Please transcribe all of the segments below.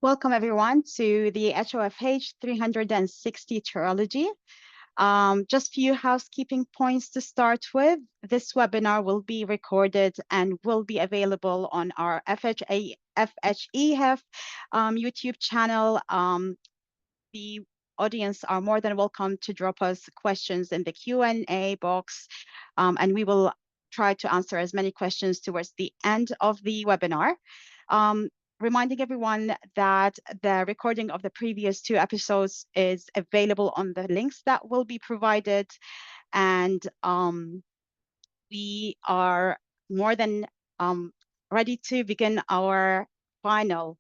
Welcome everyone to the HoFH 360 trilogy. Just few housekeeping points to start with. This webinar will be recorded and will be available on our FHEF YouTube channel. The audience are more than welcome to drop us questions in the Q&A box, and we will try to answer as many questions towards the end of the webinar. Reminding everyone that the recording of the previous two episodes is available on the links that will be provided. And we are more than ready to begin our final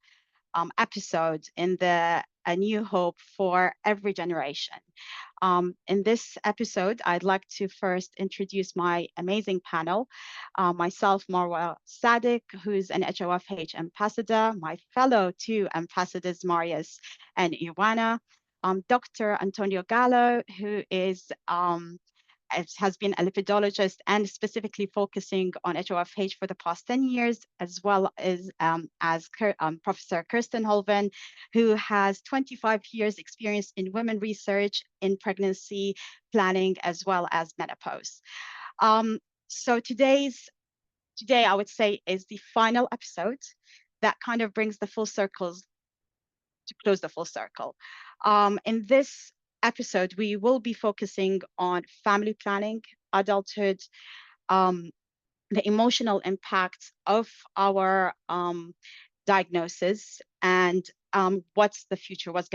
episode in the A New Hope for Every Generation. In this episode, I'd like to first introduce my amazing panel. Myself, Marwa Sadiq, who's an HoFH ambassador, my fellow two ambassadors, Marius and Ivana, Dr. Antonio Gallo, who has been a lipidologist and specifically focusing on HoFH for the past 10 years, as well as Professor Kirsten Holven, who has 25 years experience in women research in pregnancy planning, as well as menopause. So today, I would say, is the final episode that kind of brings the full circles to close the full circle. In this episode, we will be focusing on family planning, adulthood, the emotional impact of our diagnosis, and what's the future, what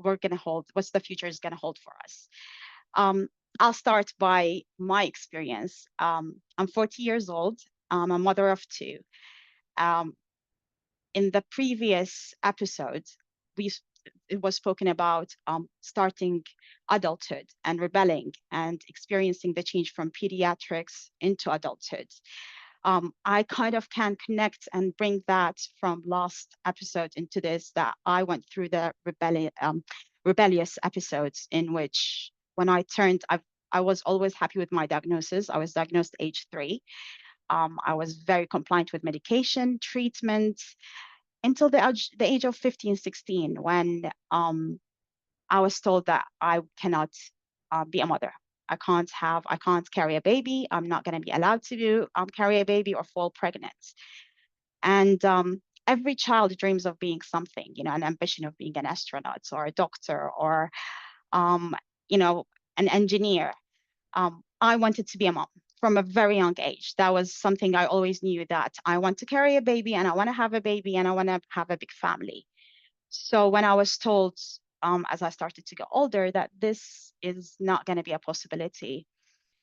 we're gonna hold, what's the future is gonna hold for us. I'll start by my experience. I'm 40 years old. I'm a mother of two. In the previous episode, it was spoken about starting adulthood and rebelling and experiencing the change from pediatrics into adulthood. I kind of can connect and bring that from last episode into this, that I went through the rebellious episodes in which when I turned, I was always happy with my diagnosis. I was diagnosed age 3. I was very compliant with medication, treatment, until the age of 15, 16, when I was told that I cannot be a mother. I can't carry a baby. I'm not going to be allowed to carry a baby or fall pregnant. And every child dreams of being something, an ambition of being an astronaut or a doctor or, an engineer. I wanted to be a mom from a very young age. That was something I always knew, that I want to carry a baby and I want to have a baby and I want to have a big family. So when I was told, as I started to get older, that this is not going to be a possibility,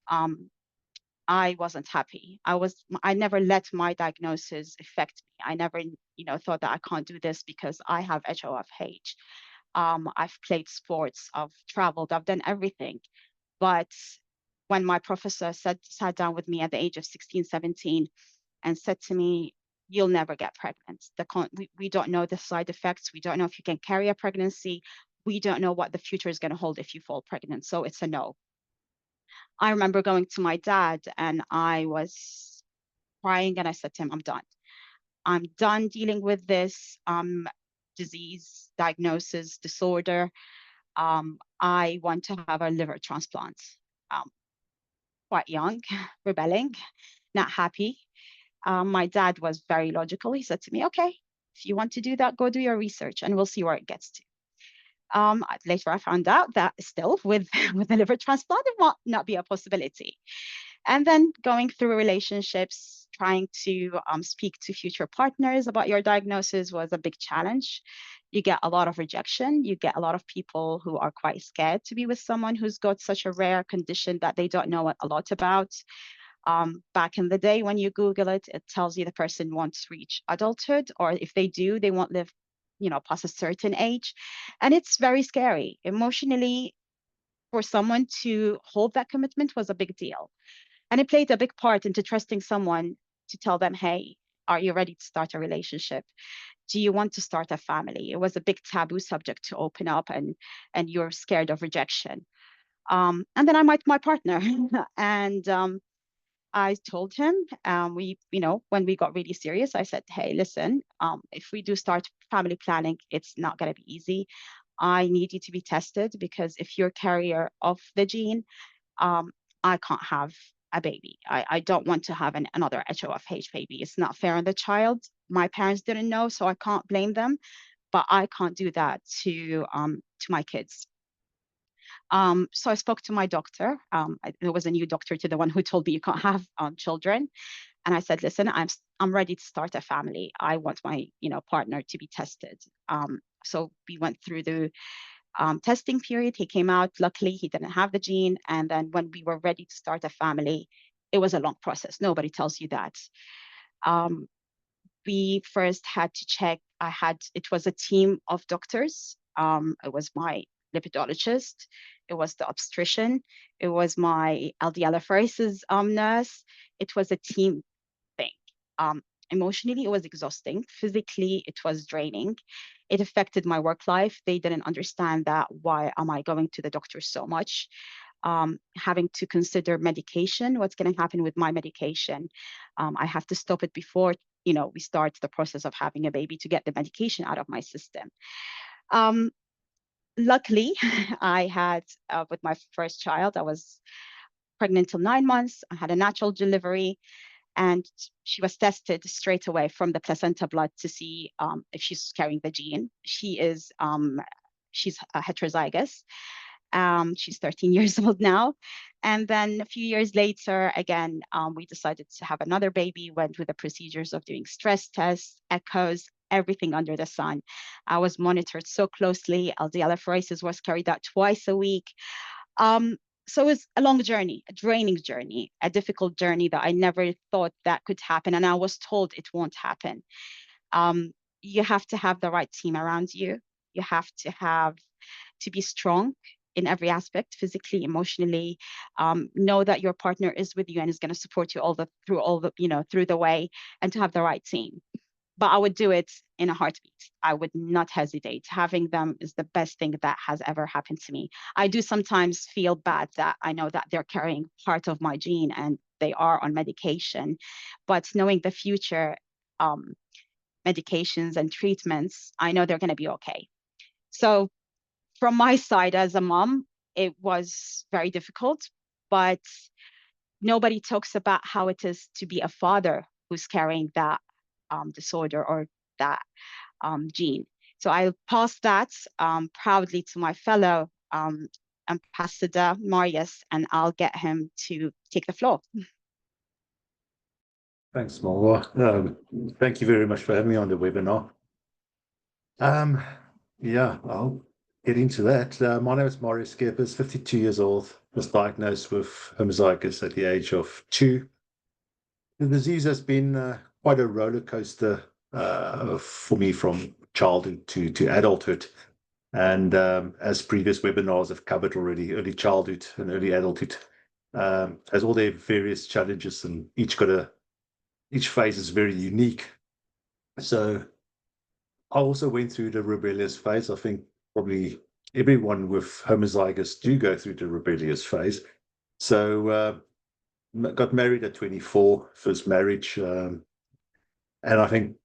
I wasn't happy. I never let my diagnosis affect me. I never, thought that I can't do this because I have HoFH. I've played sports, I've traveled, I've done everything. But when my professor sat down with me at the age of 16, 17 and said to me, you'll never get pregnant. We don't know the side effects. We don't know if you can carry a pregnancy. We don't know what the future is going to hold if you fall pregnant. So it's a no. I remember going to my dad and I was crying and I said to him, I'm done. I'm done dealing with this disease, diagnosis, disorder. I want to have a liver transplant. Quite young, rebelling, not happy. My dad was very logical. He said to me, okay, if you want to do that, go do your research and we'll see where it gets to. Later, I found out that still with the liver transplant, it might not be a possibility. And then going through relationships, trying to speak to future partners about your diagnosis was a big challenge. You get a lot of rejection. You get a lot of people who are quite scared to be with someone who's got such a rare condition that they don't know a lot about. Back in the day, when you Google it, it tells you the person won't reach adulthood, or if they do, they won't live, past a certain age. And it's very scary. Emotionally, for someone to hold that commitment was a big deal. And it played a big part into trusting someone to tell them, hey, are you ready to start a relationship? Do you want to start a family? It was a big taboo subject to open up, and you're scared of rejection. And then I met my partner and I told him, when we got really serious, I said, hey, listen, if we do start family planning, it's not going to be easy. I need you to be tested because if you're carrier of the gene, um, I can't have a baby. I don't want to have another HoFH baby. It's not fair on the child. My parents didn't know, so I can't blame them, but I can't do that to my kids. So I spoke to my doctor. There was a new doctor to the one who told me you can't have children. And I said, listen, I'm ready to start a family. I want my partner to be tested. So we went through the testing period. He came out. Luckily, he didn't have the gene. And then when we were ready to start a family, it was a long process. Nobody tells you that. Um, we first had to check. It was a team of doctors. It was my lipidologist, it was the obstetrician, it was my LDL-apheresis nurse. It was a team thing. Emotionally, it was exhausting. Physically, it was draining. It affected my work life. They didn't understand that. Why am I going to the doctor so much? Having to consider medication, what's going to happen with my medication. I have to stop it before we start the process of having a baby to get the medication out of my system. Luckily, I had with my first child, I was pregnant till 9 months. I had a natural delivery, and she was tested straight away from the placenta blood to see if she's carrying the gene. She's heterozygous. She's 13 years old now. And then a few years later, again, we decided to have another baby, went with the procedures of doing stress tests, echoes, everything under the sun. I was monitored so closely. LDL-apheresis was carried out twice a week. So it was a long journey, a draining journey, a difficult journey that I never thought that could happen. And I was told it won't happen. You have to have the right team around you. You have to be strong in every aspect, physically, emotionally. Know that your partner is with you and is going to support you through the way, and to have the right team. But I would do it in a heartbeat. I would not hesitate. Having them is the best thing that has ever happened to me. I do sometimes feel bad that I know that they're carrying part of my gene and they are on medication, but knowing the future medications and treatments, I know they're going to be okay. So from my side as a mom, it was very difficult, but nobody talks about how it is to be a father who's carrying that disorder or that gene. So I'll pass that proudly to my fellow ambassador, Marius, and I'll get him to take the floor. Thanks, Marwa. Thank you very much for having me on the webinar. Yeah, I'll get into that. My name is Marius Skeppers, 52 years old, was diagnosed with homozygous at the age of 2. The disease has been quite a roller coaster for me from childhood to adulthood. And as previous webinars have covered already, early childhood and early adulthood has all their various challenges, and each phase is very unique. So I also went through the rebellious phase. I think probably everyone with homozygous do go through the rebellious phase. So got married at 24, first marriage. And I think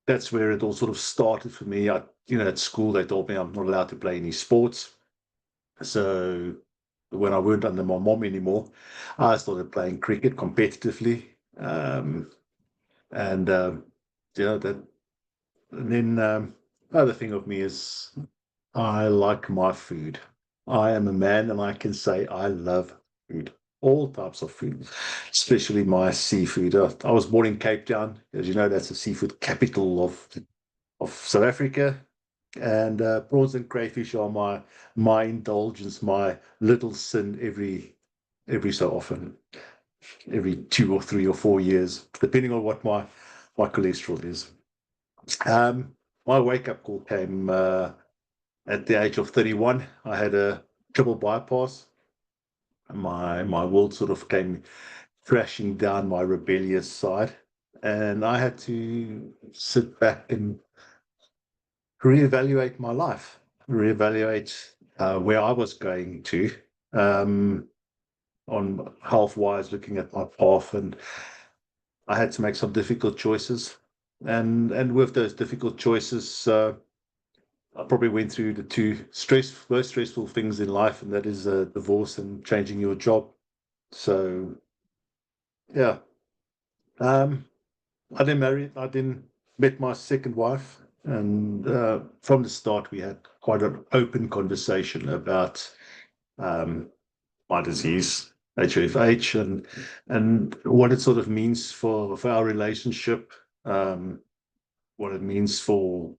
that's where it all sort of started for me. At school, they told me I'm not allowed to play any sports. So when I weren't under my mom anymore, I started playing cricket competitively. That. And then other thing of me is I like my food. I am a man, and I can say I love food, all types of food, especially my seafood. I was born in Cape Town, as you know, that's the seafood capital of South Africa, and prawns and crayfish are my indulgence, my little sin every so often, every 2 or 3 or 4 years, depending on what my cholesterol is. My wake-up call came at the age of 31. I had a triple bypass. My world sort of came crashing down my rebellious side, and I had to sit back and reevaluate my life, reevaluate where I was going to, on health-wise, looking at my path, and I had to make some difficult choices. and with those difficult choices, I probably went through the most stressful things in life, and that is a divorce and changing your job. So yeah, um, I didn't marry. I didn't met my second wife, and from the start we had quite an open conversation about um, my disease, HoFH, and what it sort of means for our relationship, what it means for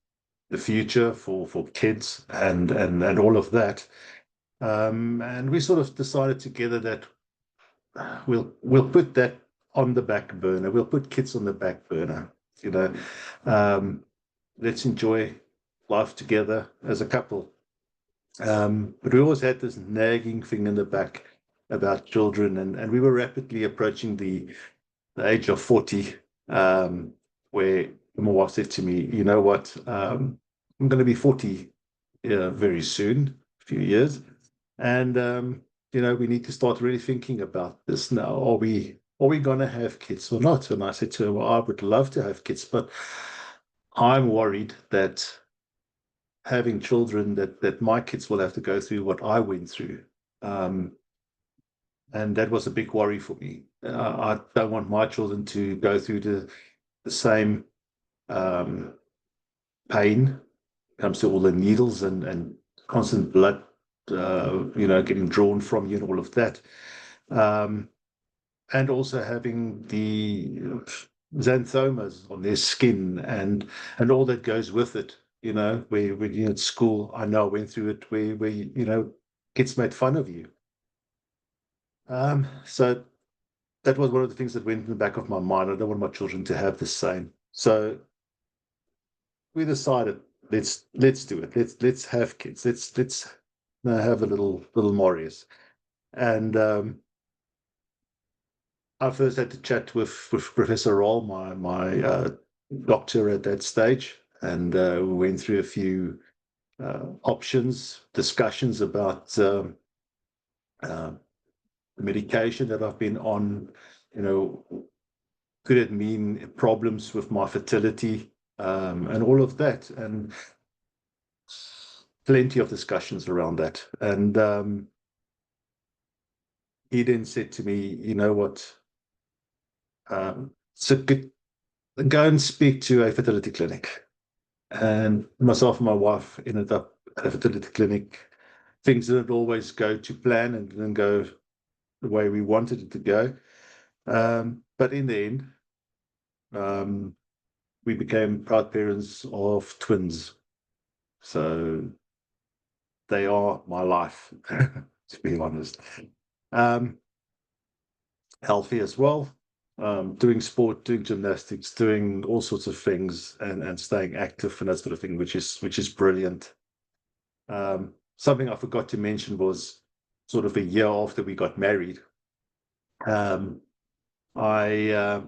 the future, for kids, and all of that. And we sort of decided together that we'll put that on the back burner. We'll put kids on the back burner. You know, um, let's enjoy life together as a couple. But we always had this nagging thing in the back about children, and we were rapidly approaching the age of 40, where my wife said to me, "You know what? I'm going to be 40 very soon, a few years, and we need to start really thinking about this now. Are we going to have kids or not?" And I said to her, "Well, I would love to have kids, but I'm worried that having children, that my kids will have to go through what I went through." Um, and that was a big worry for me. I don't want my children to go through the same um, pain. Comes to all the needles and constant blood, getting drawn from you and all of that. Um, and also having the xanthomas on their skin and all that goes with it. Where when you're at school, I know I went through it where kids made fun of you. So that was one of the things that went in the back of my mind. I don't want my children to have the same. So we decided, let's do it. Let's have kids. Let's have a little Marius. And I first had to chat with Professor Roll, my doctor at that stage, and we went through a few options, discussions about uh, the medication that I've been on. Could it mean problems with my fertility, and all of that, and plenty of discussions around that. And he then said to me, "You know what? So go and speak to a fertility clinic." And myself and my wife ended up at a fertility clinic. Things didn't always go to plan and didn't go the way we wanted it to go. But in the end, um, we became proud parents of twins. So they are my life, to be honest. Um, Healthy as well, doing sport, doing gymnastics, doing all sorts of things, and staying active and that sort of thing, which is brilliant. Something I forgot to mention was sort of a year after we got married, um, I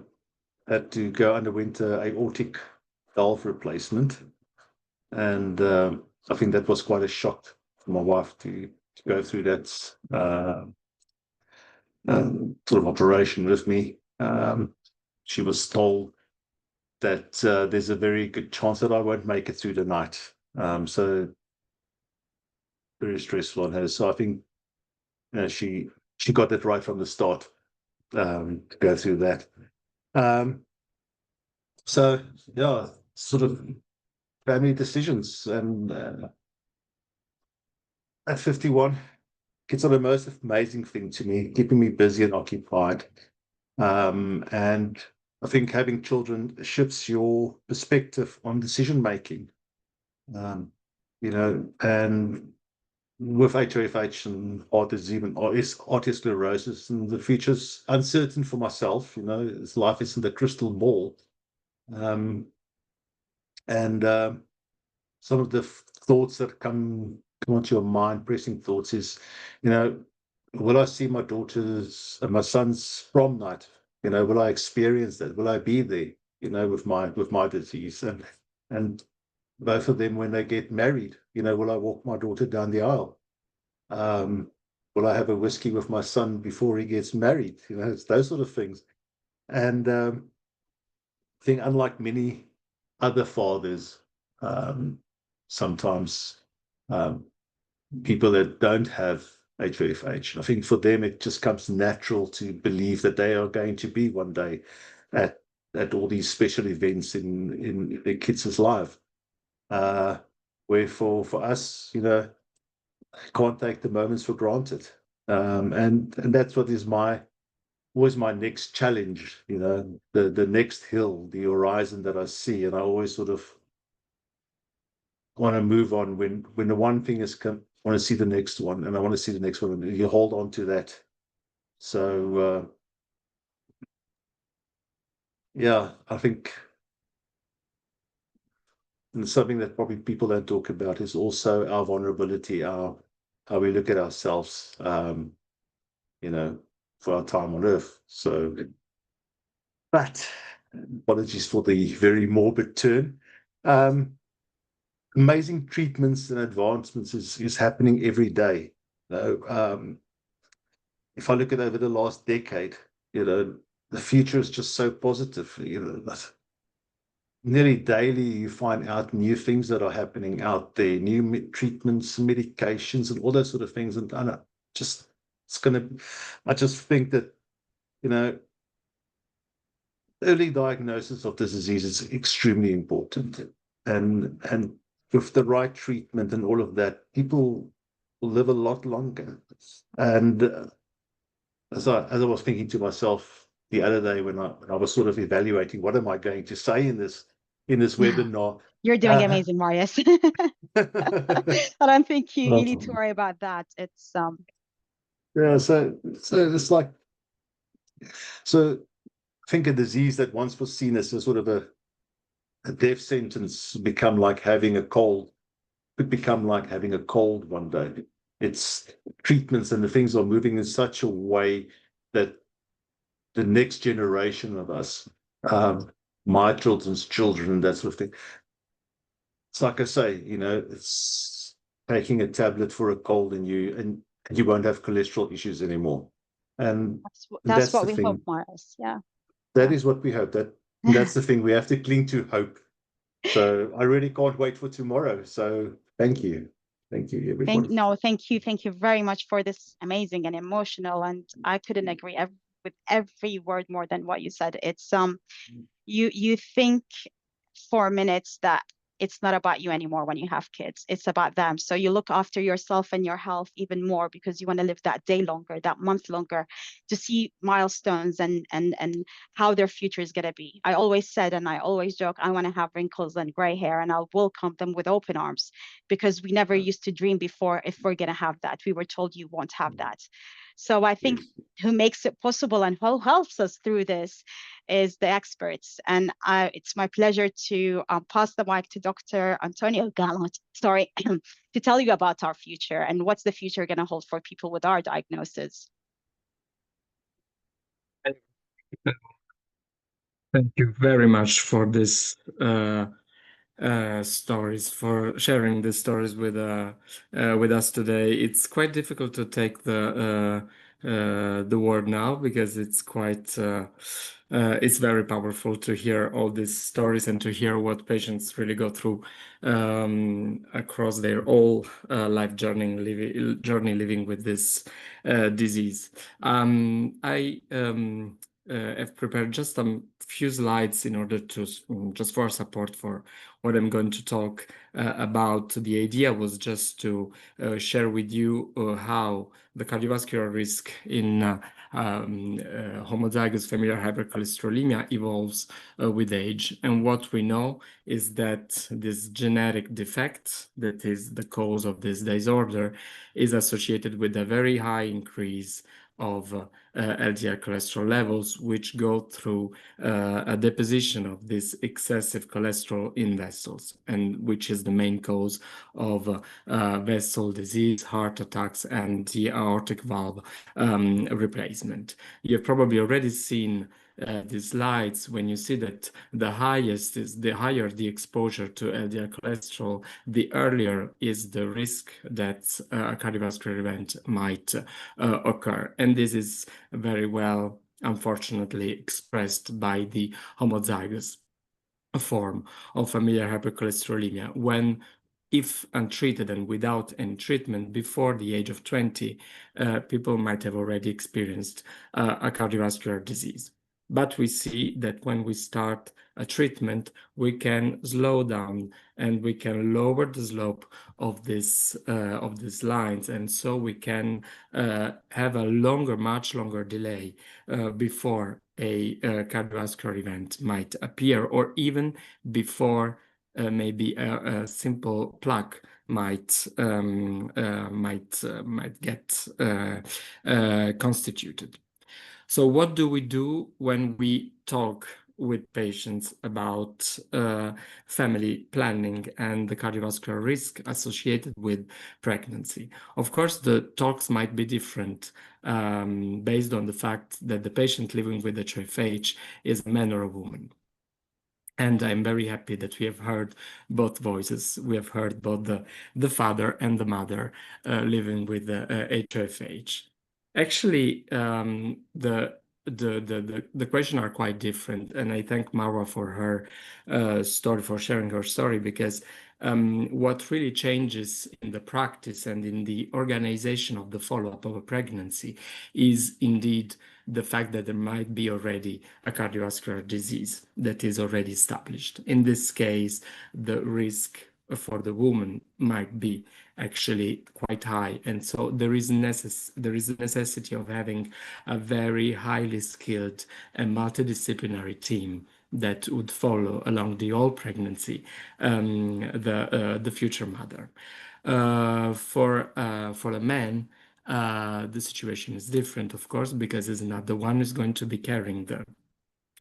had to go underwent aortic valve replacement, and I think that was quite a shock for my wife to go through that sort of operation with me. She was told that there's a very good chance that I won't make it through the night. So very stressful on her. So I think she got that right from the start, to go through that. Um, so yeah, sort of family decisions. And at 51, kids are the most amazing thing to me, keeping me busy and occupied. And I think having children shifts your perspective on decision making. And with HoFH and autism or is arteriosclerosis, and the future's uncertain for myself. Life isn't a crystal ball. Um, and some of the thoughts that come onto your mind, pressing thoughts, is, will I see my daughter's and my son's prom night? Will I experience that? Will I be there? With my disease, and both of them when they get married. Will I walk my daughter down the aisle? Um, will I have a whiskey with my son before he gets married? It's those sort of things. And I think, unlike many other fathers, sometimes people that don't have HoFH. I think for them it just comes natural to believe that they are going to be one day at all these special events in their kids' life. Where for us, can't take the moments for granted. And that's what is always my next challenge, the next hill, the horizon that I see. And I always sort of want to move on when the one thing is come, I want to see the next one, and I want to see the next one, and you hold on to that. So yeah, I think and something that probably people don't talk about is also our vulnerability, our how we look at ourselves, for our time on Earth. So, but apologies for the very morbid turn. Um, Amazing treatments and advancements is happening every day. If I look at over the last decade, the future is just so positive. Nearly daily you find out new things that are happening out there, new treatments, medications, and all those sort of things. And just it's gonna. I just think that you know early diagnosis of this disease is extremely important, and with the right treatment and all of that, people will live a lot longer. And as I was thinking to myself the other day when I was sort of evaluating what am I going to say in this webinar. You're doing Uh, amazing, Marius. I don't think you need to um, worry about that. It's yeah, so it's like so I think a disease that once was seen as a sort of a death sentence become like having a cold, could become like having a cold one day. It's treatments and the things are moving in such a way that the next generation of us, my children's children, that sort of thing. It's like I say, it's taking a tablet for a cold and you won't have cholesterol issues anymore. And, and that's that's what the we hope, thing. Marius. Yeah. That is what we hope. That's the thing. We have to cling to hope. So I really can't wait for tomorrow. So thank you. Thank you, everyone. Thank you very much for this amazing and emotional. And I couldn't agree with every word more than what you said. It's you think for minutes that it's not about you anymore when you have kids. It's about them. So you look after yourself and your health even more because you want to live that day longer, that month longer, to see milestones and how their future is gonna be. I always said and I always joke, I want to have wrinkles and gray hair and I'll welcome them with open arms because we never used to dream before if we're gonna have that. We were told you won't have that. So I think Yes. who makes it possible and who helps us through this is the experts. And it's my pleasure to pass the mic to Dr. Antonio Gallant, sorry, to tell you about our future and what's the future going to hold for people with our diagnosis. Thank you very much for this stories, for sharing the stories with us today. It's quite difficult to take the word now because it's quite it's very powerful to hear all these stories and to hear what patients really go through across their whole life journey living with this disease. I have prepared just a few slides in order to just for support for what I'm going to talk about. The idea was just to share with you how the cardiovascular risk in homozygous familial hypercholesterolemia evolves with age. And what we know is that this genetic defect that is the cause of this disorder is associated with a very high increase of LDL cholesterol levels, which go through a deposition of this excessive cholesterol in vessels, and which is the main cause of vessel disease, heart attacks, and the aortic valve replacement. You've probably already seen these slides when you see that the higher the exposure to LDL cholesterol, the earlier is the risk that a cardiovascular event might occur. And this is very well, unfortunately, expressed by the homozygous form of familial hypercholesterolemia when, if untreated and without any treatment before the age of 20, people might have already experienced a cardiovascular disease. But we see that when we start a treatment, we can slow down and we can lower the slope of these lines, and so we can have a much longer delay before a cardiovascular event might appear, or even before maybe a simple plaque might get constituted. So what do we do when we talk with patients about family planning and the cardiovascular risk associated with pregnancy? Of course, the talks might be different based on the fact that the patient living with HoFH is a man or a woman. And I'm very happy that we have heard both voices. We have heard both the father and the mother living with HoFH. Actually, the question are quite different, and I thank Marwa for her story, for sharing her story, because what really changes in the practice and in the organization of the follow-up of a pregnancy is indeed the fact that there might be already a cardiovascular disease that is already established. In this case, the risk for the woman might be actually quite high, and so there is a necessity of having a very highly skilled and multidisciplinary team that would follow along the whole pregnancy the future mother. For a man, the situation is different, of course, because he's not the one who's going to be carrying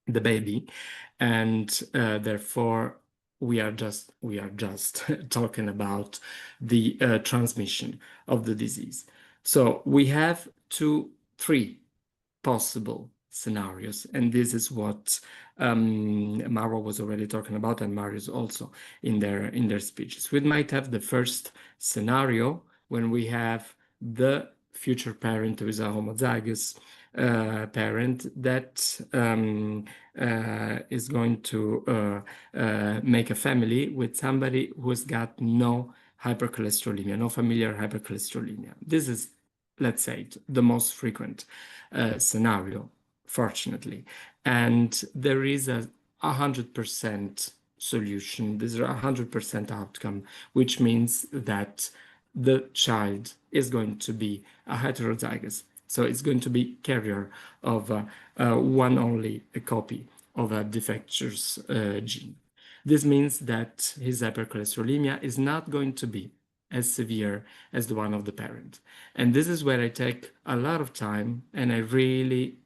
the baby, and therefore we are just talking about the transmission of the disease. So we have three possible scenarios, and this is what Marwa was already talking about, and Marius also in their speeches. We might have the first scenario when we have the future parent who is a homozygous parent that is going to make a family with somebody who's got no hypercholesterolemia, no familiar hypercholesterolemia. This is, let's say, the most frequent scenario, fortunately. And there is a 100% solution. There's a 100% outcome, which means that the child is going to be a heterozygous. So it's going to be carrier of one only copy of a defectious gene. This means that his hypercholesterolemia is not going to be as severe as the one of the parent. And this is where I take a lot of time, and I really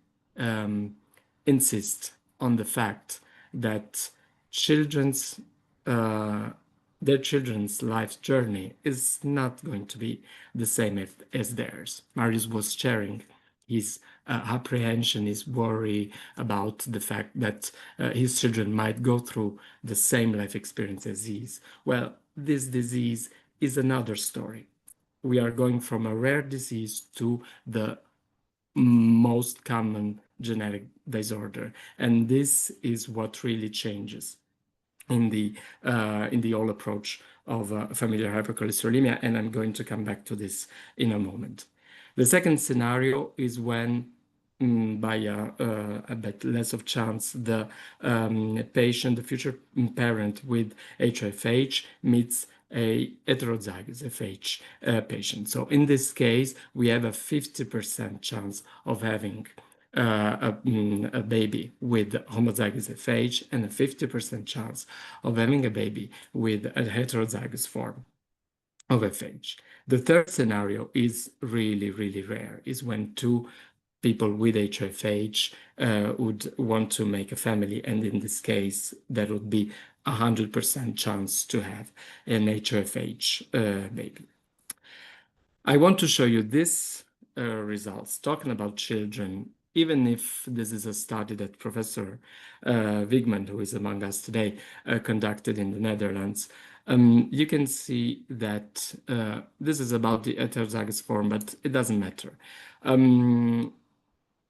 insist on the fact that their children's life journey is not going to be the same as theirs. Marius was sharing his apprehension, his worry about the fact that his children might go through the same life experience as his. Well, this disease is another story. We are going from a rare disease to the most common genetic disorder, and this is what really changes in the whole approach of familial hypercholesterolemia, and I'm going to come back to this in a moment. The second scenario is when, by a bit less of chance, the patient, the future parent with HoFH, meets a heterozygous FH patient. So in this case, we have a 50% chance of having a baby with homozygous FH and a 50% chance of having a baby with a heterozygous form of FH. The third scenario is really, really rare, is when two people with HoFH would want to make a family, and in this case, that would be 100% chance to have an HoFH baby. I want to show you this results, talking about children, even if this is a study that Professor Wigman, who is among us today, conducted in the Netherlands. You can see that this is about the heterozygous form, but it doesn't matter.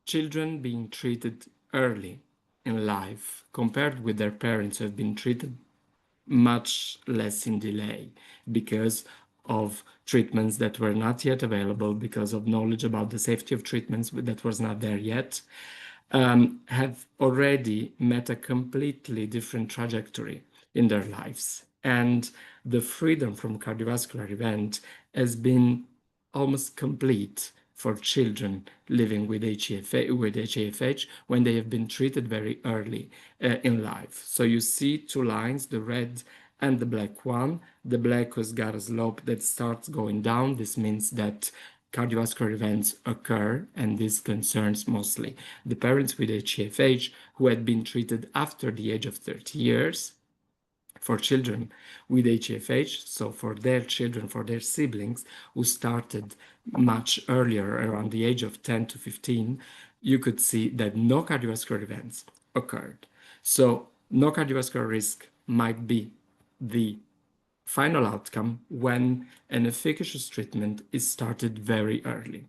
Children being treated early in life compared with their parents who have been treated much less in delay because of treatments that were not yet available, because of knowledge about the safety of treatments that was not there yet, have already met a completely different trajectory in their lives. And the freedom from cardiovascular event has been almost complete for children living with HeFH when they have been treated very early in life. So you see two lines, the red and the black one. The black has got a slope that starts going down. This means that cardiovascular events occur, and this concerns mostly the parents with HeFH who had been treated after the age of 30 years. For children with HeFH, so for their children, for their siblings who started much earlier, around the age of 10 to 15, you could see that no cardiovascular events occurred. So no cardiovascular risk might be the final outcome when an efficacious treatment is started very early.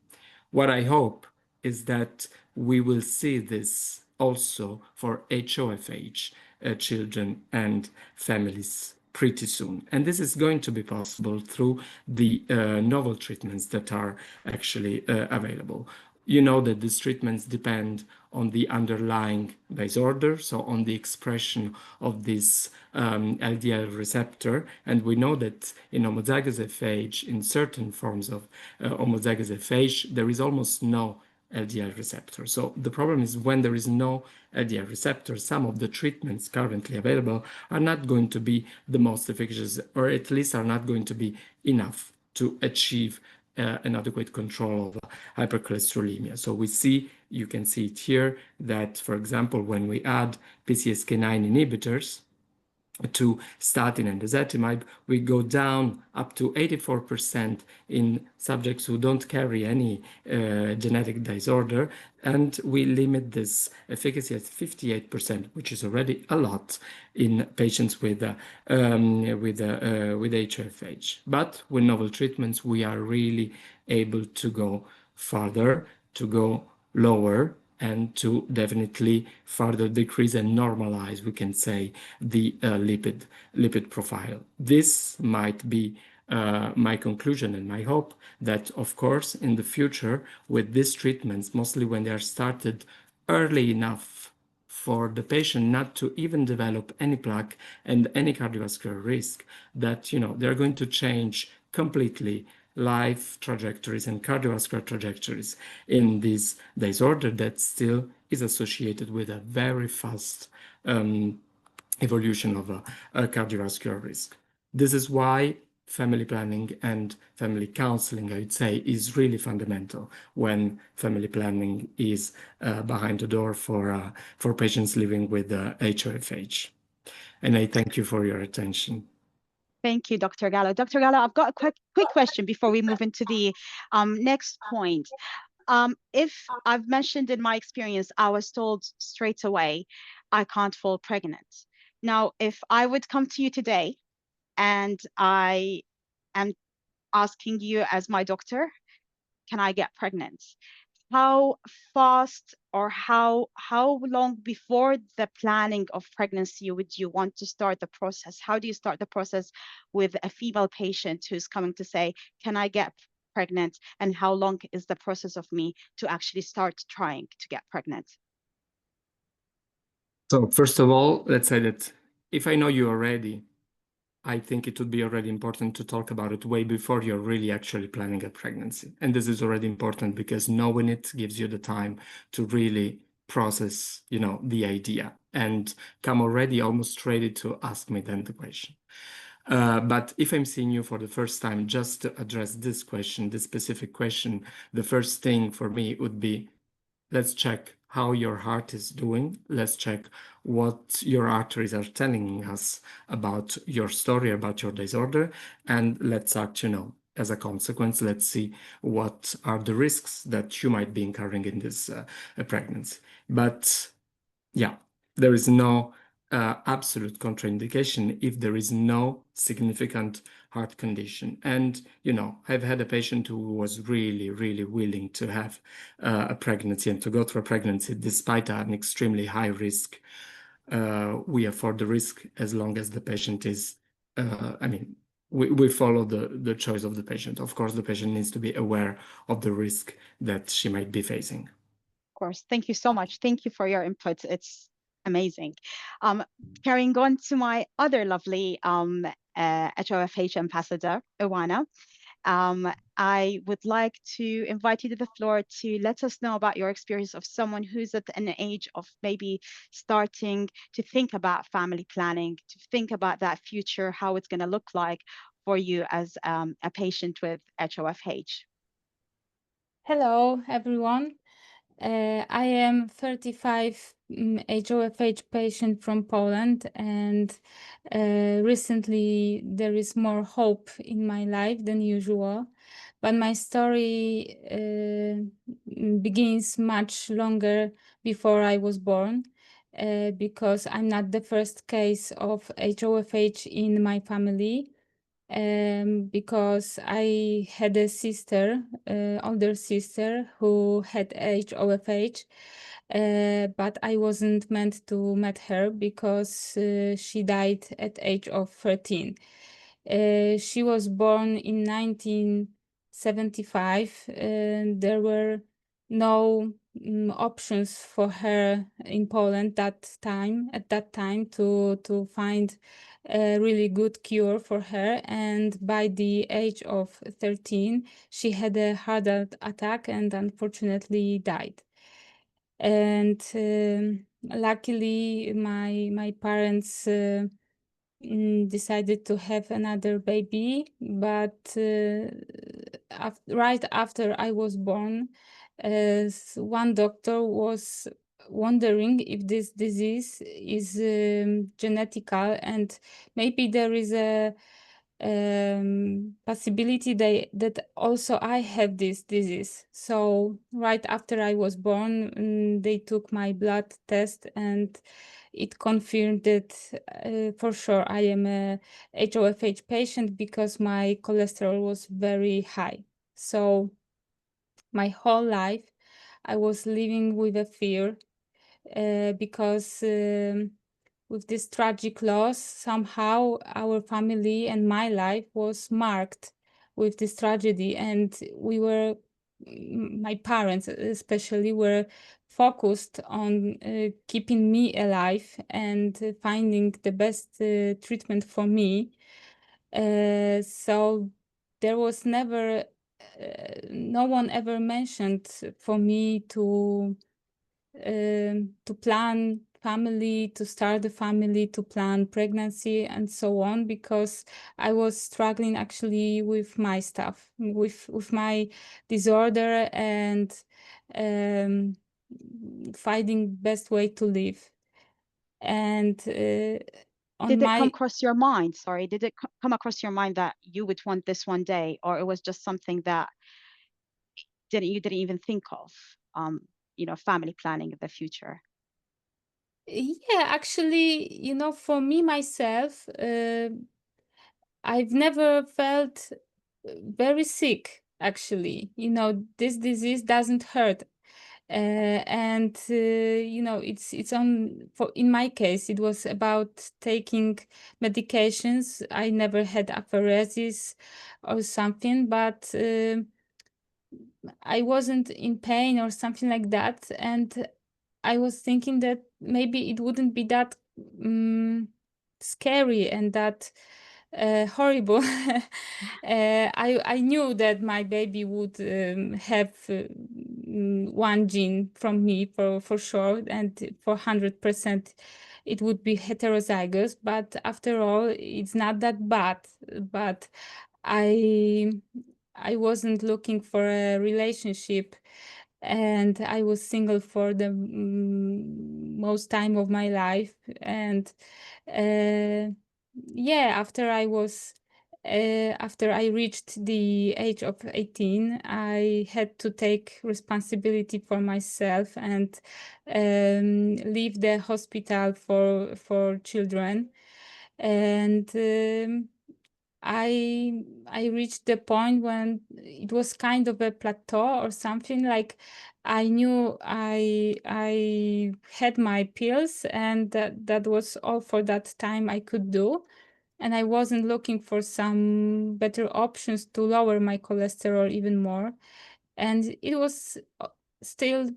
What I hope is that we will see this also for HoFH children and families pretty soon. And this is going to be possible through the novel treatments that are actually available. You know that these treatments depend on the underlying disorder, so on the expression of this LDL receptor. And we know that in homozygous FH, in certain forms of homozygous FH, there is almost no LDL receptor. So the problem is when there is no LDL receptor, some of the treatments currently available are not going to be the most efficacious, or at least are not going to be enough to achieve an adequate control of hypercholesterolemia. So we see, you can see it here, that, for example, when we add PCSK9 inhibitors to statin and ezetimibe, we go down up to 84% in subjects who don't carry any genetic disorder, and we limit this efficacy at 58%, which is already a lot in patients with HoFH. But with novel treatments, we are really able to go farther, to go lower, and to definitely further decrease and normalize, we can say, the lipid profile. This might be my conclusion and my hope that, of course, in the future, with these treatments, mostly when they are started early enough for the patient not to even develop any plaque and any cardiovascular risk, that they're going to change completely life trajectories and cardiovascular trajectories in this disorder that still is associated with a very fast evolution of a cardiovascular risk. This is why family planning and family counseling, I would say, is really fundamental when family planning is behind the door for patients living with HoFH. And I thank you for your attention. Thank you, Dr. Gallo. Dr. Gallo, I've got a quick question before we move into the next point. If I've mentioned in my experience, I was told straight away, I can't fall pregnant. Now, if I would come to you today and I am asking you as my doctor, can I get pregnant? How fast or how long before the planning of pregnancy would you want to start the process? How do you start the process with a female patient who's coming to say, can I get pregnant? And how long is the process of me to actually start trying to get pregnant? So first of all, let's say that if I know you already, I think it would be already important to talk about it way before you're really actually planning a pregnancy. And this is already important because knowing it gives you the time to really process, the idea and come already almost ready to ask me then the question. But if I'm seeing you for the first time, just to address this question, this specific question, the first thing for me would be, let's check how your heart is doing. Let's check what your arteries are telling us about your story, about your disorder, and let's act, as a consequence. Let's see what are the risks that you might be incurring in this pregnancy. But yeah, there is no absolute contraindication if there is no significant heart condition. And, you know, I've had a patient who was really, really willing to have a pregnancy and to go through a pregnancy despite an extremely high risk. We afford the risk as long as the patient is, I mean, we follow the choice of the patient. Of course, the patient needs to be aware of the risk that she might be facing. Of course. Thank you so much. Thank you for your input. It's amazing. Carrying on to my other lovely HoFH ambassador, Iwana. I would like to invite you to the floor to let us know about your experience of someone who's at an age of maybe starting to think about family planning, to think about that future, how it's going to look like for you as a patient with HoFH. Hello, everyone. I am 35 HoFH patient from Poland, and recently there is more hope in my life than usual. But my story begins much longer before I was born, because I'm not the first case of HoFH in my family. Because I had a sister, older sister, who had HoFH, but I wasn't meant to meet her because she died at age of 13. She was born in 1975, and there were no options for her in Poland at that time to find a really good cure for her. And by the age of 13, she had a heart attack and unfortunately died. And luckily, my parents decided to have another baby, but right after I was born, one doctor was wondering if this disease is genetical, and maybe there is a possibility that also I have this disease. So right after I was born, they took my blood test, and it confirmed that for sure I am a HoFH patient because my cholesterol was very high. So my whole life I was living with a fear, because with this tragic loss, somehow our family and my life was marked with this tragedy, and we were, my parents especially, were focused on keeping me alive and finding the best treatment for me. So there was never, no one ever mentioned for me to plan family, to start a family, to plan pregnancy, and so on, because I was struggling actually with my stuff, with my disorder, and finding best way to live. And on Did it my come across your mind? Sorry, did it come across your mind that you would want this one day, or it was just something that you didn't even think of? Family planning in the future. Yeah, actually, for me myself, I've never felt very sick, actually. This disease doesn't hurt. And it's on for in my case it was about taking medications. I never had apharesis or something, but I wasn't in pain or something like that, and I was thinking that maybe it wouldn't be that scary and that horrible. I knew that my baby would have one gene from me for sure, and for 100% it would be heterozygous. But after all, it's not that bad. But I I wasn't looking for a relationship, and I was single for the most time of my life. And yeah, after I was after I reached the age of 18, I had to take responsibility for myself and leave the hospital for children. And I reached the point when it was kind of a plateau or something. Like I knew I had my pills, and that was all for that time I could do. And I wasn't looking for some better options to lower my cholesterol even more. And it was still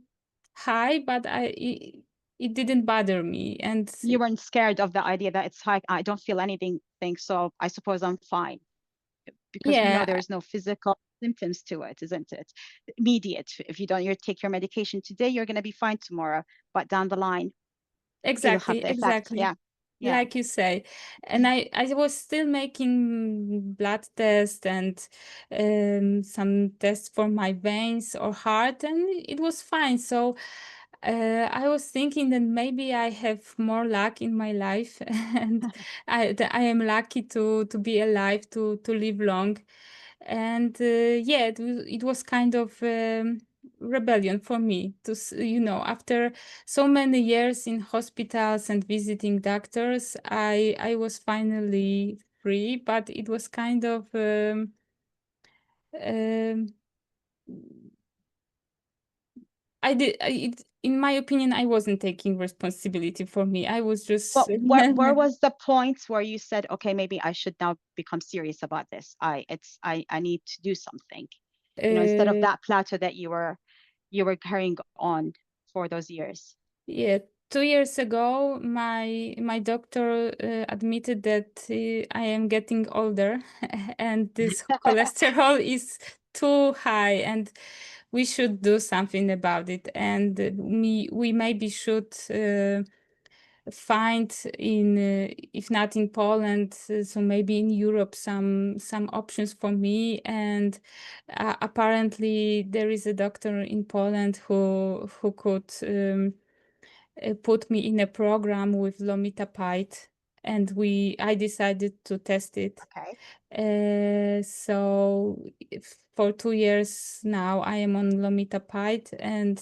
high, but it didn't bother me. And You weren't scared of the idea that it's high. I don't feel anything, so I suppose I'm fine, because we know yeah, there's no physical symptoms to it, isn't it? Immediate. If you take your medication today, you're going to be fine tomorrow, but down the line, it'll have exactly, the effect. exactly. Yeah. Yeah. Like you say. And I was still making blood tests and some tests for my veins or heart, and it was fine. So I was thinking that maybe I have more luck in my life, and that I am lucky to be alive, to live long. And yeah, it was kind of rebellion for me to after so many years in hospitals and visiting doctors, I was finally free, but it was kind of um, in my opinion, I wasn't taking responsibility for me. I was just But where was the point where you said, okay, maybe I should now become serious about this? I need to do something, instead of that plateau that you were carrying on for those years. Yeah, 2 years ago, my doctor admitted that I am getting older, and this cholesterol is too high, and we should do something about it. And we maybe should find if not in Poland, so maybe in Europe, some options for me. And apparently, there is a doctor in Poland who could. Put me in a program with lomitapide, and I decided to test it. Okay. So for 2 years now, I am on lomitapide, and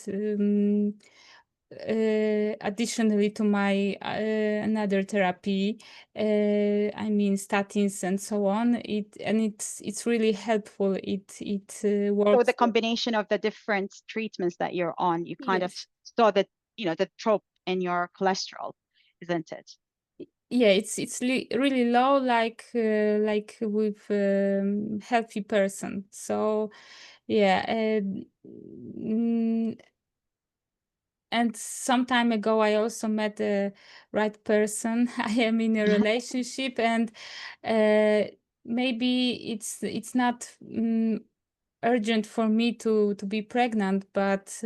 additionally to my another therapy, I mean statins and so on. It's really helpful. It So works. the combination of the different treatments that you're on, you kind of Yes. saw that, the drop in your cholesterol, isn't it? Yeah, it's really low, like with healthy person. So yeah, and some time ago I also met the right person. I am in a relationship, and maybe it's not urgent for me to be pregnant, but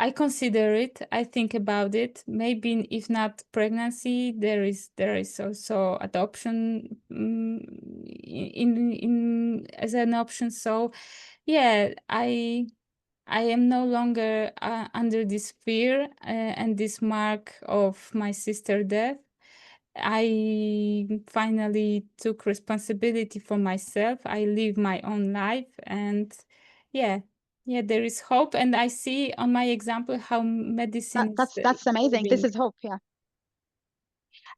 I consider it. I think about it. Maybe if not pregnancy, there is also adoption in as an option. So, yeah, I am no longer under this fear and this mark of my sister death. I finally took responsibility for myself. I live my own life, and yeah, yeah, there is hope. And I see on my example how medicine is That's amazing. This improving. is hope, yeah.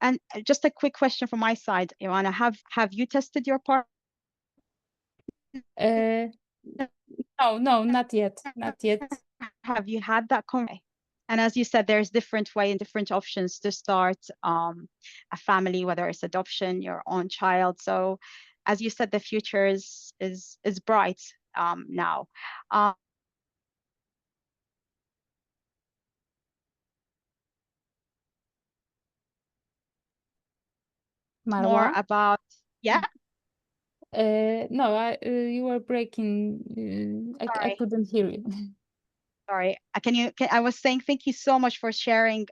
And just a quick question from my side, Joanna, have you tested your partner? Uh, no, not yet, not yet. Have you had that conversation? And as you said, there's different way and different options to start a family, whether it's adoption, your own child. So, as you said, the future is bright now. More Marwa? about, yeah. No, you were breaking. I Sorry, couldn't hear you. sorry. I was saying thank you so much for sharing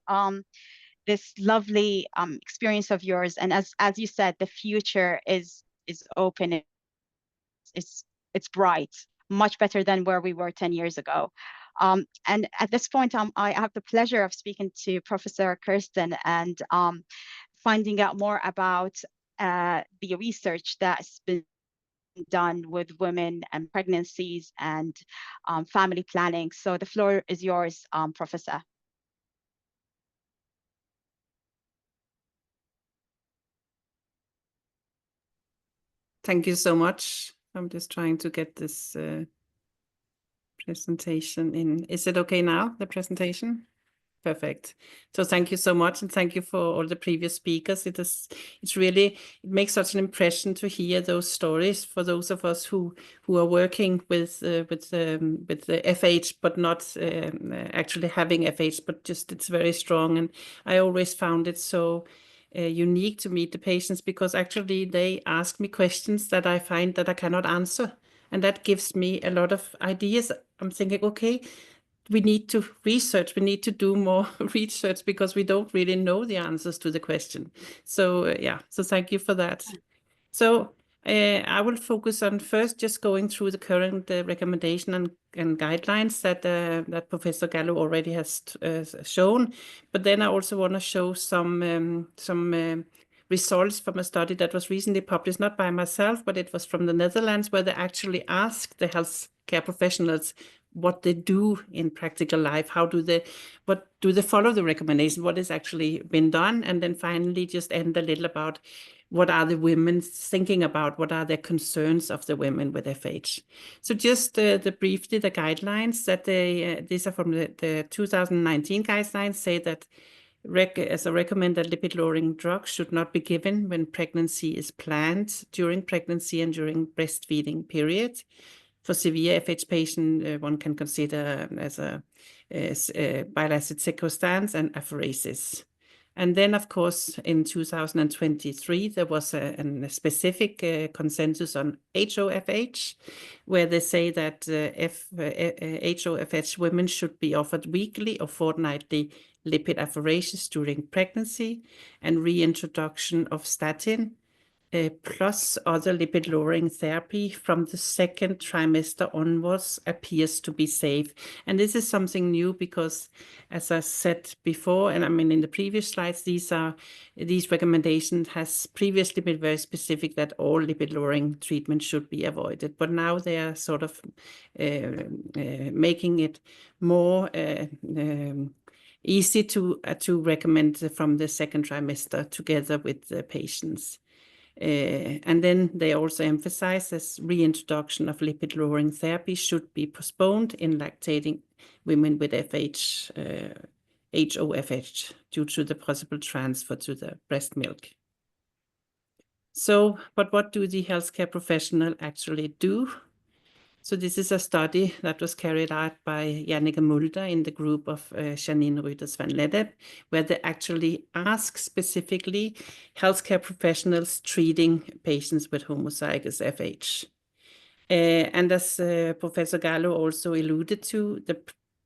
this lovely experience of yours. And as you said, the future is open. It's bright, much better than where we were 10 years ago. And at this point, I have the pleasure of speaking to Professor Kirsten and finding out more about the research that's been done with women and pregnancies and family planning. So the floor is yours, Professor. Thank you so much. I'm just trying to get this presentation in. Is it okay now, the presentation? Perfect. So thank you so much, and thank you for all the previous speakers. It makes such an impression to hear those stories for those of us who are working with the FH, but not actually having FH, but just it's very strong. And I always found it so unique to meet the patients, because actually they ask me questions that I find that I cannot answer, and that gives me a lot of ideas. I'm thinking, okay, we need to research, we need to do more research, because we don't really know the answers to the question. So yeah, so thank you for that. So I will focus on first just going through the current recommendation and guidelines that Professor Gallo already has shown. But then I also want to show some results from a study that was recently published, not by myself, but it was from the Netherlands, where they actually asked the healthcare professionals what they do in practical life. What do they follow the recommendation? What has actually been done? And then finally just end a little about what are the women thinking about? What are the concerns of the women with FH? So just briefly, the guidelines that these are from the 2019 guidelines, say that as a recommended lipid-lowering drug should not be given when pregnancy is planned, during pregnancy and during breastfeeding period. For severe FH patient, one can consider as bile acid circumstance and apheresis. And then, of course, in 2023, there was a specific consensus on HoFH, where they say that HoFH women should be offered weekly or fortnightly lipid apheresis during pregnancy and reintroduction of statin, plus other lipid-lowering therapy from the second trimester onwards appears to be safe. And this is something new, because, as I said before, and I mean in the previous slides, these recommendations has previously been very specific that all lipid-lowering treatment should be avoided. But now they are sort of making it more easy to recommend from the second trimester together with the patients. And then they also emphasize that reintroduction of lipid-lowering therapy should be postponed in lactating women with FH, HoFH, due to the possible transfer to the breast milk. So, but what do the healthcare professional actually do? So this is a study that was carried out by Janneke Mulder in the group of Janine Rüters van Lede, where they actually ask specifically healthcare professionals treating patients with homozygous FH. And as Professor Gallo also alluded to, the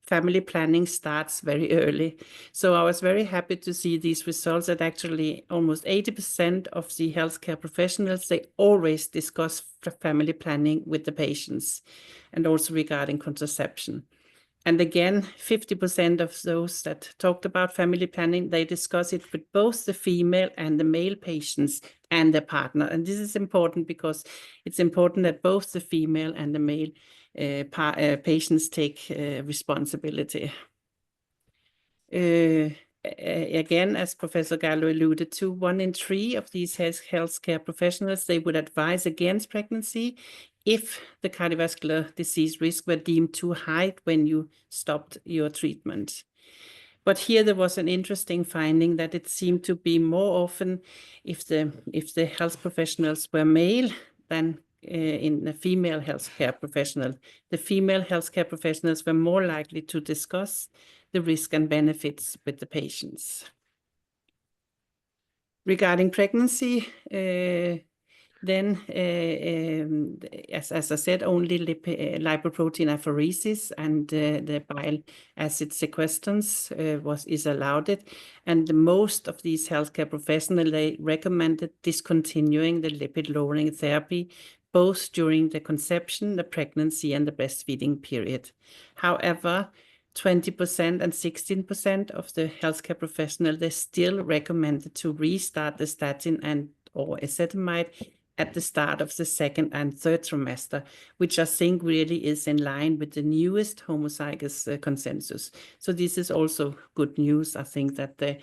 family planning starts very early. So I was very happy to see these results, that actually almost 80% of the healthcare professionals, they always discuss family planning with the patients, and also regarding contraception. And again, 50% of those that talked about family planning, they discuss it with both the female and the male patients and their partner. And this is important, because it's important that both the female and the male patients take responsibility. Again, as Professor Gallo alluded to, 1 in 3 of these healthcare professionals, they would advise against pregnancy if the cardiovascular disease risk were deemed too high when you stopped your treatment. But here there was an interesting finding that it seemed to be more often if the health professionals were male than in the female healthcare professional. The female healthcare professionals were more likely to discuss the risk and benefits with the patients. Regarding pregnancy, then, as I said, only lipoprotein apheresis and the bile acid sequestrants is allowed. And most of these healthcare professionals, they recommended discontinuing the lipid-lowering therapy, both during the conception, the pregnancy, and the breastfeeding period. However, 20% and 16% of the healthcare professionals, they still recommended to restart the statin and or ezetimibe at the start of the second and third trimester, which I think really is in line with the newest homozygous consensus. So this is also good news. I think that the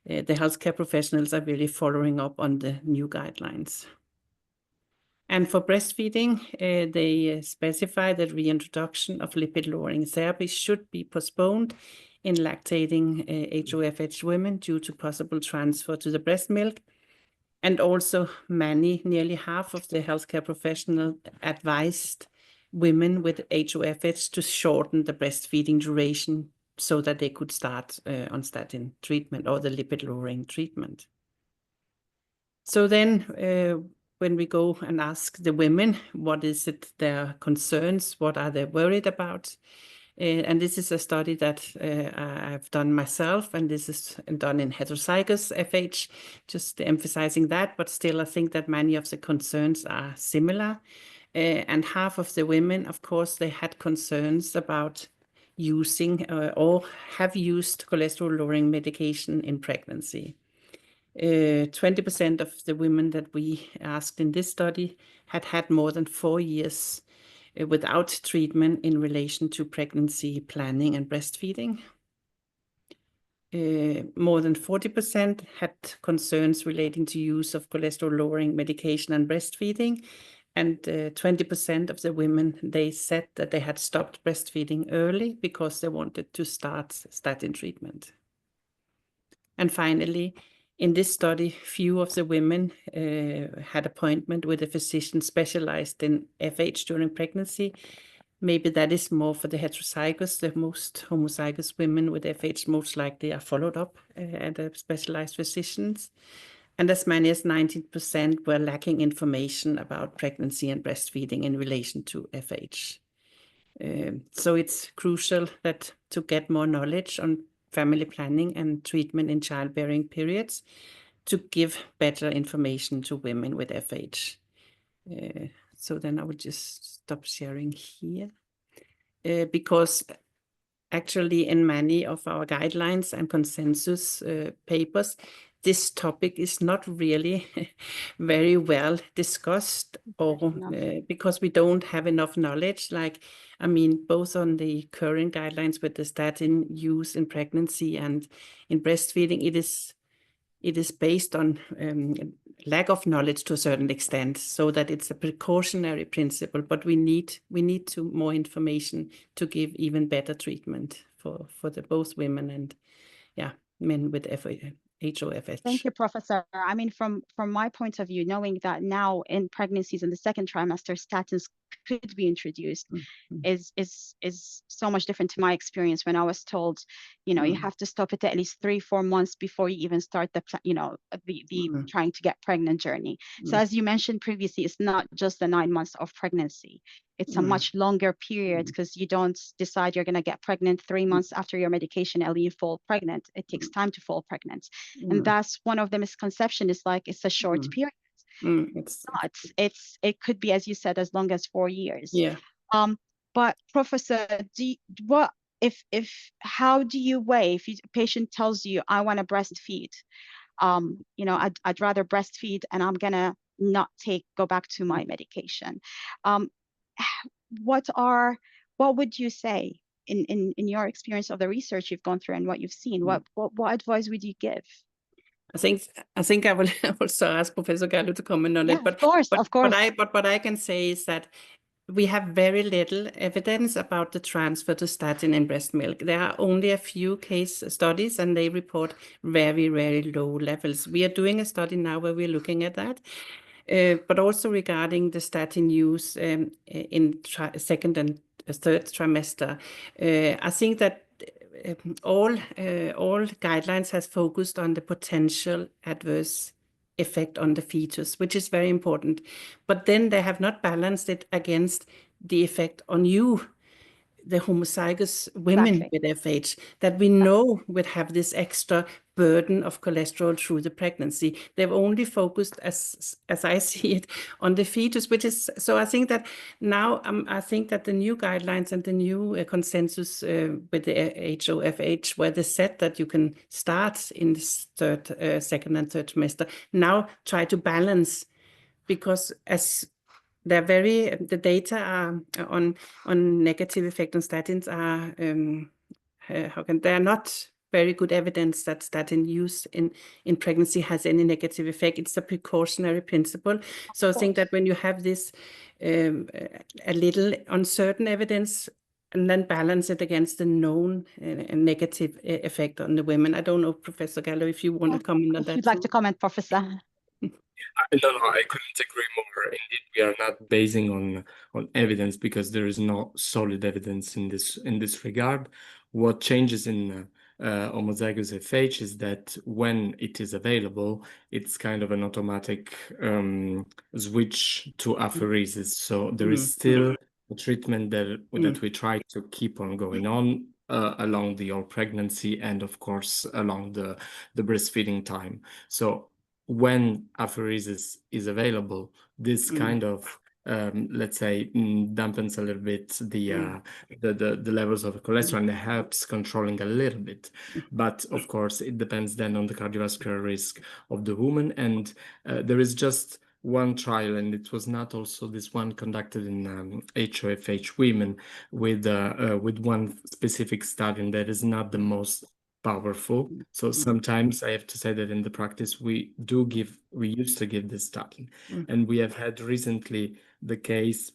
healthcare professionals are really following up on the new guidelines. And for breastfeeding, they specify that reintroduction of lipid-lowering therapy should be postponed in lactating HoFH women due to possible transfer to the breast milk. And also nearly half of the healthcare professionals advised women with HoFH to shorten the breastfeeding duration so that they could start on statin treatment or the lipid-lowering treatment. So then when we go and ask the women, what is it their concerns, what are they worried about? And this is a study that I've done myself, and this is done in heterozygous FH, just emphasizing that, but still I think that many of the concerns are similar. And half of the women, of course, they had concerns about using or have used cholesterol-lowering medication in pregnancy. 20% of the women that we asked in this study had more than 4 years without treatment in relation to pregnancy planning and breastfeeding. More than 40% had concerns relating to use of cholesterol-lowering medication and breastfeeding. And 20% of the women, they said that they had stopped breastfeeding early because they wanted to start statin treatment. And finally, in this study, few of the women had appointment with a physician specialized in FH during pregnancy. Maybe that is more for the heterozygous. The most homozygous women with FH most likely are followed up at a specialized physicians. And as many as 19% were lacking information about pregnancy and breastfeeding in relation to FH. So it's crucial that to get more knowledge on family planning and treatment in childbearing periods to give better information to women with FH. So then I will just stop sharing here. Because actually in many of our guidelines and consensus papers, this topic is not really very well discussed, or because we don't have enough knowledge. Like, I mean, both on the current guidelines with the statin use in pregnancy and in breastfeeding, it is based on lack of knowledge to a certain extent, so that it's a precautionary principle. But we need more information to give even better treatment for both women and men with HoFH. Thank you, Professor. I mean, from my point of view, knowing that now in pregnancies in the second trimester, statins could be introduced is so much different to my experience when I was told, you have to stop it at least 3-4 months before you even start the trying to get pregnant journey. So as you mentioned previously, it's not just the 9 months of pregnancy. It's a much longer period, because you don't decide you're going to get pregnant 3 months after your medication and you fall pregnant. It takes time to fall pregnant. And that's one of the misconceptions, is like it's a short period. It's not. It could be, as you said, as long as 4 years. Yeah. But Professor, how do you weigh if a patient tells you, I want to breastfeed, I'd rather breastfeed and I'm gonna not go back to my medication. What would you say in your experience of the research you've gone through and what you've seen? What advice would you give? I think I will also ask Professor Gallo to comment on it. But of course. But what I can say is that we have very little evidence about the transfer to statin in breast milk. There are only a few case studies, and they report very, very low levels. We are doing a study now where we're looking at that. But also regarding the statin use in second and third trimester, I think that all guidelines has focused on the potential adverse effect on the fetus, which is very important. But then they have not balanced it against the effect on you the homozygous women Exactly. with FH that we know would have this extra burden of cholesterol through the pregnancy. They've only focused, as I see it, on the fetus, which is, so I think that now I think that the new guidelines and the new consensus with the HoFH, where they said that you can start in this second and third trimester, now try to balance, because as the data are on negative effect on statins are they are not very good evidence that statin use in pregnancy has any negative effect. It's a precautionary principle. So I think that when you have this a little uncertain evidence and then balance it against the known negative effect on the women. I don't know, Professor Gallo, if you want to comment on If that. you'd like to comment, Professor. No, I couldn't agree more. Indeed, we are not basing on evidence because there is no solid evidence in this regard. What changes in homozygous FH is that when it is available, it's kind of an automatic switch to apheresis. So there is still a treatment that we try to keep on going on along the whole pregnancy and, of course, along the breastfeeding time. So when apheresis is available, this kind of let's say dampens a little bit the levels of cholesterol and helps controlling a little bit. But of course, it depends then on the cardiovascular risk of the woman. And there is just one trial, and it was not also this one conducted in HoFH women with one specific study that is not the most powerful. So sometimes I have to say that in the practice we used to give this statin, and we have had recently the case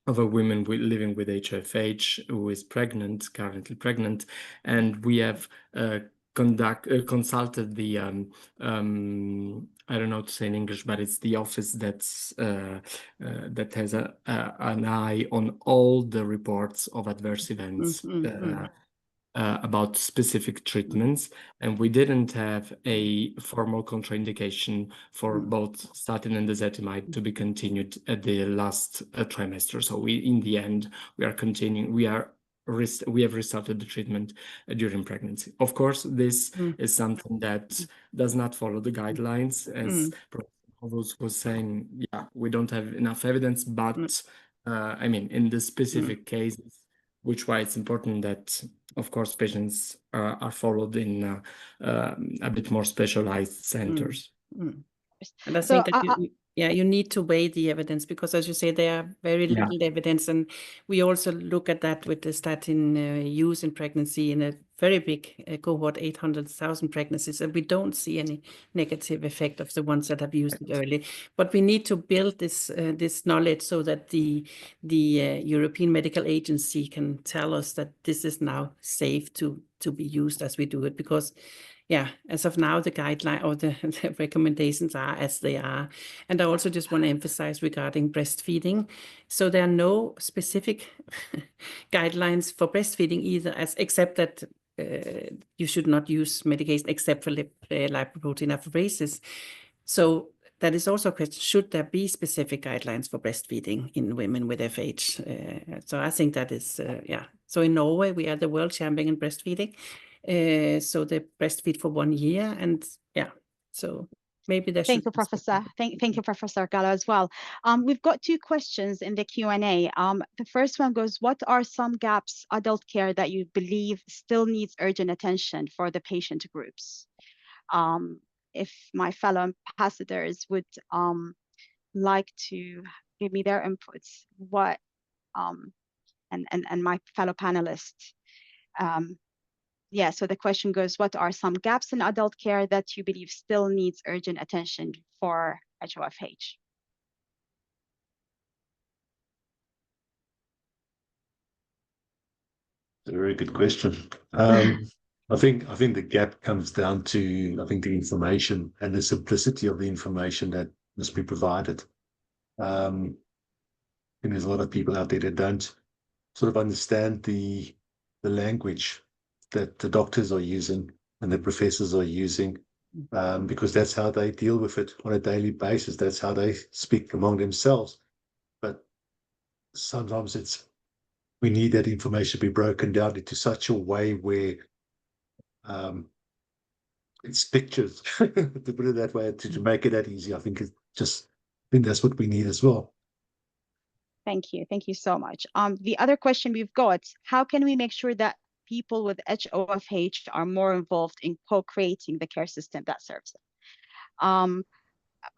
of a woman living with HoFH who is currently pregnant, and we have consulted the I don't know how to say in English, but it's the office that has an eye on all the reports of adverse events about specific treatments, and we didn't have a formal contraindication for both statin and ezetimibe to be continued at the last trimester. So in the end, we are continuing. We have restarted the treatment during pregnancy. Of course, this is something that does not follow the guidelines, as Professor was saying. Yeah, we don't have enough evidence, but I mean, in the specific cases, which why it's important that, of course, patients are followed in a bit more specialized centers. And I think that you need to weigh the evidence, because, as you say, there are very little evidence, and we also look at that with the statin use in pregnancy in a very big cohort, 800,000 pregnancies, and we don't see any negative effect of the ones that have used it early. But we need to build this knowledge so that the European Medical Agency can tell us that this is now safe to be used as we do it, because as of now, the guideline or the recommendations are as they are. And I also just want to emphasize regarding breastfeeding. So there are no specific guidelines for breastfeeding either, except that you should not use medication except for lipoprotein apheresis. So that is also a question, should there be specific guidelines for breastfeeding in women with FH? So I think that is, So in Norway, we are the world champion in breastfeeding. So they breastfeed for 1 year, and so maybe there should. Thank you, Professor. Thank you, Professor Gallo, as well. We've got 2 questions in the Q&A. The first one goes, what are some gaps adult care that you believe still needs urgent attention for the patient groups? If my fellow ambassadors would like to give me their inputs, what and my fellow panelists. So the question goes, what are some gaps in adult care that you believe still needs urgent attention for HoFH? It's a very good question. I think the gap comes down to, I think, the information and the simplicity of the information that must be provided. And there's a lot of people out there that don't sort of understand the language that the doctors are using and the professors are using, because that's how they deal with it on a daily basis. That's how they speak among themselves. But sometimes it's we need that information to be broken down into such a way where it's pictures, to put it that way, to make it that easy. I think that's what we need as well. Thank you. Thank you so much. The other question we've got, how can we make sure that people with HoFH are more involved in co-creating the care system that serves them?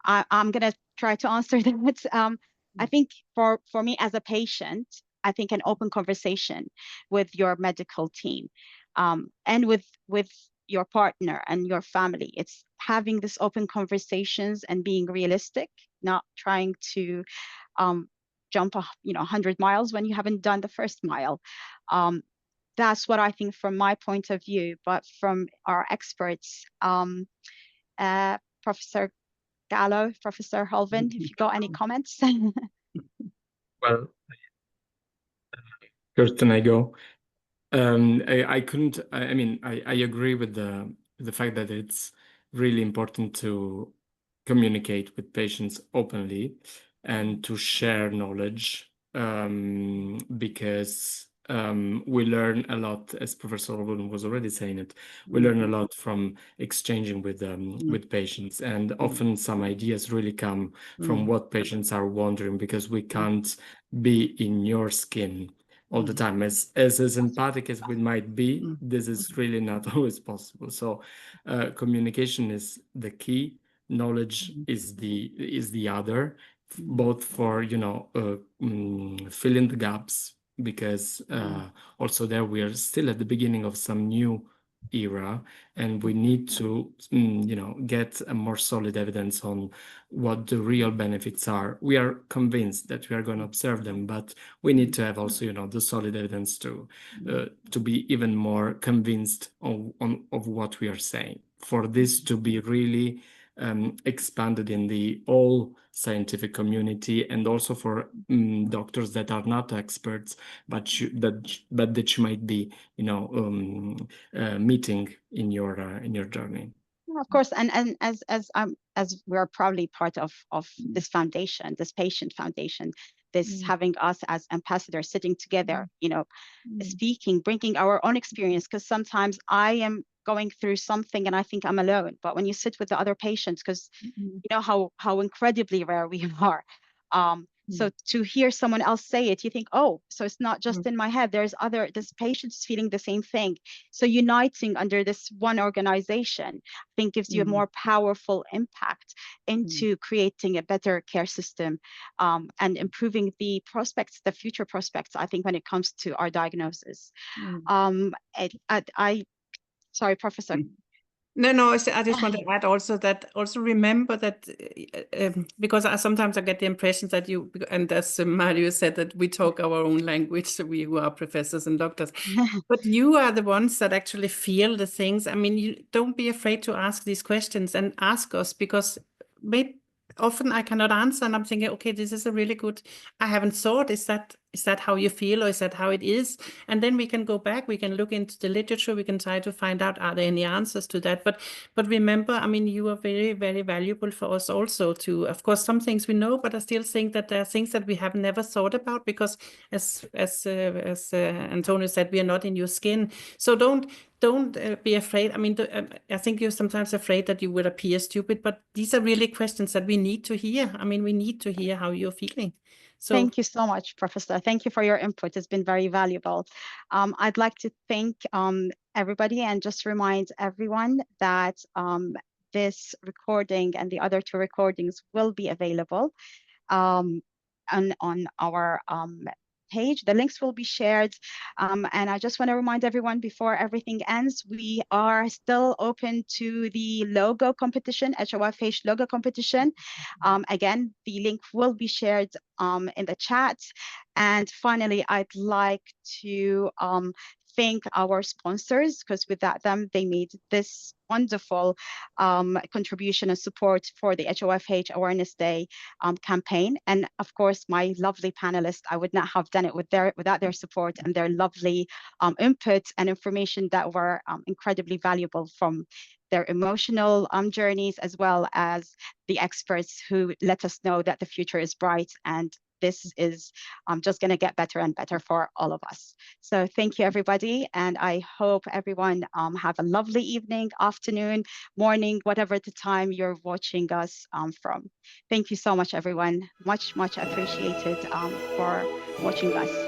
I'm going to try to answer that. I think for me as a patient, I think an open conversation with your medical team and with your partner and your family. It's having this open conversations and being realistic, not trying to jump 100 miles when you haven't done the first mile. That's what I think from my point of view, but from our experts, Professor Gallo, Professor Holvin, if you got any comments. Well, Kirsten, I go. I couldn't. I mean, I agree with the fact that it's really important to communicate with patients openly and to share knowledge, because we learn a lot, as Professor Robin was already saying it. We learn a lot from exchanging with patients, and often some ideas really come from what patients are wondering, because we can't be in your skin all the time. As empathic as we might be, this is really not always possible. So communication is the key. Knowledge is the other, both for fill in the gaps, because also there we are still at the beginning of some new era, and we need to get a more solid evidence on what the real benefits are. We are convinced that we are going to observe them, but we need to have also the solid evidence to be even more convinced of what we are saying, for this to be really expanded in the all scientific community, and also for doctors that are not experts, but that you might be meeting in your journey. Of course, and as we're probably part of this foundation, this patient foundation, this having us as ambassadors sitting together, speaking, bringing our own experience, because sometimes I am going through something and I think I'm alone, but when you sit with the other patients, because you know how incredibly rare we are, so to hear someone else say it, you think, oh, so it's not just in my head, this patient is feeling the same thing. So uniting under this one organization, I think, gives you a more powerful impact into creating a better care system, and improving the prospects, the future prospects, I think, when it comes to our diagnosis. Sorry, Professor. No, I just want to add also that, also remember that, because sometimes I get the impression that you, and as Mario said, that we talk our own language, so we who are professors and doctors, but you are the ones that actually feel the things. I mean, you don't be afraid to ask these questions and ask us, because often I cannot answer, and I'm thinking, okay, this is a really good, I haven't thought, is that how you feel, or is that how it is? And then we can go back, we can look into the literature, we can try to find out, are there any answers to that? But remember, I mean, you are very, very valuable for us also to, of course, some things we know, but I still think that there are things that we have never thought about, because as Antonio said, we are not in your skin. So don't be afraid. I mean, I think you're sometimes afraid that you will appear stupid, but these are really questions that we need to hear. I mean, we need to hear how you're feeling. So thank you so much, Professor. Thank you for your input. It's been very valuable. I'd like to thank everybody, and just remind everyone that this recording and the other 2 recordings will be available on our page. The links will be shared, and I just want to remind everyone before everything ends, we are still open to the logo competition, HoFH logo competition. Again, the link will be shared in the chat. And finally, I'd like to thank our sponsors, because without them, they made this wonderful contribution and support for the HoFH Awareness Day campaign. And of course, my lovely panelists, I would not have done it without their support and their lovely input and information that were incredibly valuable, from their emotional journeys, as well as the experts who let us know that the future is bright and this is just going to get better and better for all of us. So thank you, everybody. And I hope everyone have a lovely evening, afternoon, morning, whatever the time you're watching us from. Thank you so much, everyone. Much, much appreciated for watching us.